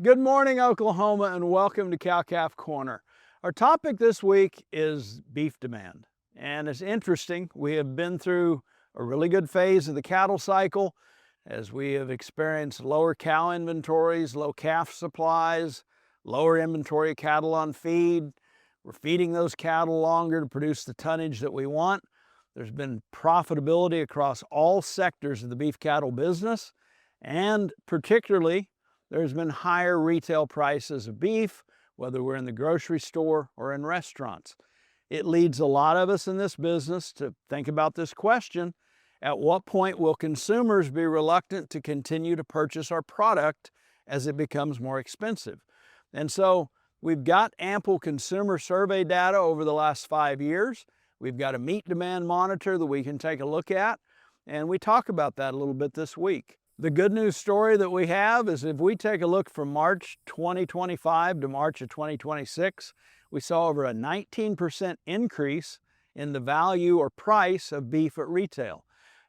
Good morning, Oklahoma, and welcome to Cow-Calf Corner. Our topic this week is beef demand. And it's interesting, we have been through a really good phase of the cattle cycle as we have experienced lower cow inventories, low calf supplies, lower inventory of cattle on feed. We're feeding those cattle longer to produce the tonnage that we want. There's been profitability across all sectors of the beef cattle business, and particularly there's been higher retail prices of beef, whether we're in the grocery store or in restaurants. It leads a lot of us in this business to think about this question: at what point will consumers be reluctant to continue to purchase our product as it becomes more expensive? And so we've got ample consumer survey data over the last 5 years. We've got a meat demand monitor that we can take a look at, and we talk about that a little bit this week. The good news story that we have is if we take a look from March 2025 to March of 2026, we saw over a 19% increase in the value or price of beef at retail.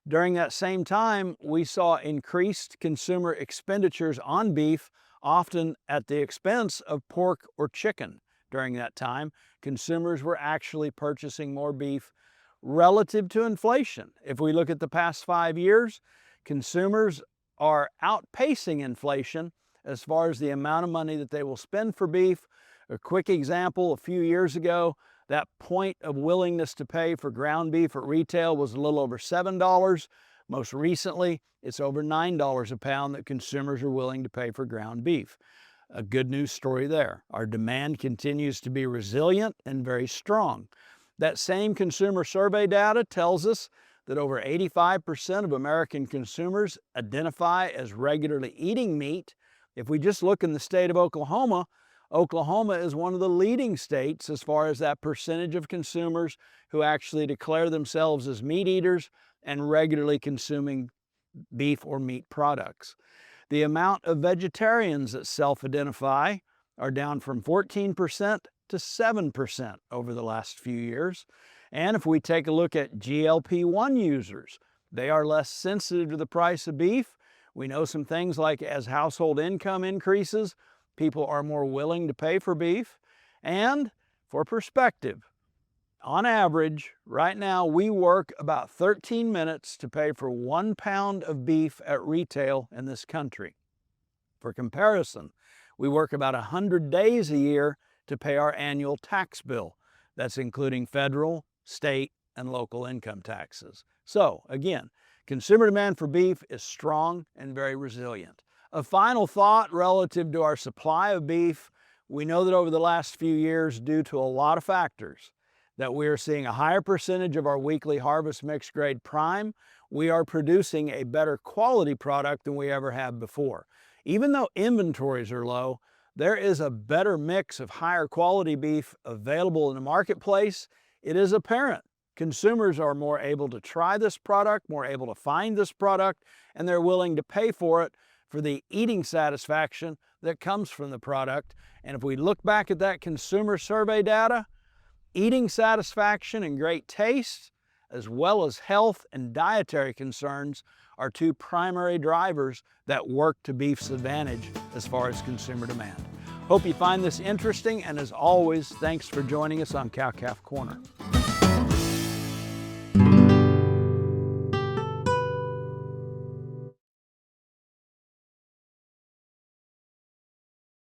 During that same time, we saw increased consumer expenditures on beef, often at the expense of pork or chicken. During that time, consumers were actually purchasing more beef relative to inflation. If we look at the past 5 years, consumers are outpacing inflation as far as the amount of money that they will spend for beef. A quick example, a few years ago, that point of willingness to pay for ground beef at retail was a little over $7. Most recently, it's over $9 a pound that consumers are willing to pay for ground beef. A good news story there. Our demand continues to be resilient and very strong. That same consumer survey data tells us that over 85% of American consumers identify as regularly eating meat. If we just look in the state of Oklahoma, Oklahoma is one of the leading states as far as that percentage of consumers who actually declare themselves as meat eaters and regularly consuming beef or meat products. The amount of vegetarians that self-identify are down from 14% to 7% over the last few years. And if we take a look at GLP-1 users, they are less sensitive to the price of beef. We know some things like as household income increases, people are more willing to pay for beef. And for perspective, on average, right now we work about 13 minutes to pay for 1 pound of beef at retail in this country. For comparison, we work about 100 days a year to pay our annual tax bill. That's including federal, state, and local income taxes. So again, consumer demand for beef is strong and very resilient. A final thought relative to our supply of beef: we know that over the last few years, due to a lot of factors, that we are seeing a higher percentage of our weekly harvest mixed grade prime. We are producing a better quality product than we ever have before. Even though inventories are low, there is a better mix of higher quality beef available in the marketplace. It is apparent consumers are more able to try this product, more able to find this product, and they're willing to pay for it for the eating satisfaction that comes from the product. And if we look back at that consumer survey data, eating satisfaction and great taste, as well as health and dietary concerns, are two primary drivers that work to beef's advantage as far as consumer demand. Hope you find this interesting, and as always, thanks for joining us on Cow-Calf Corner.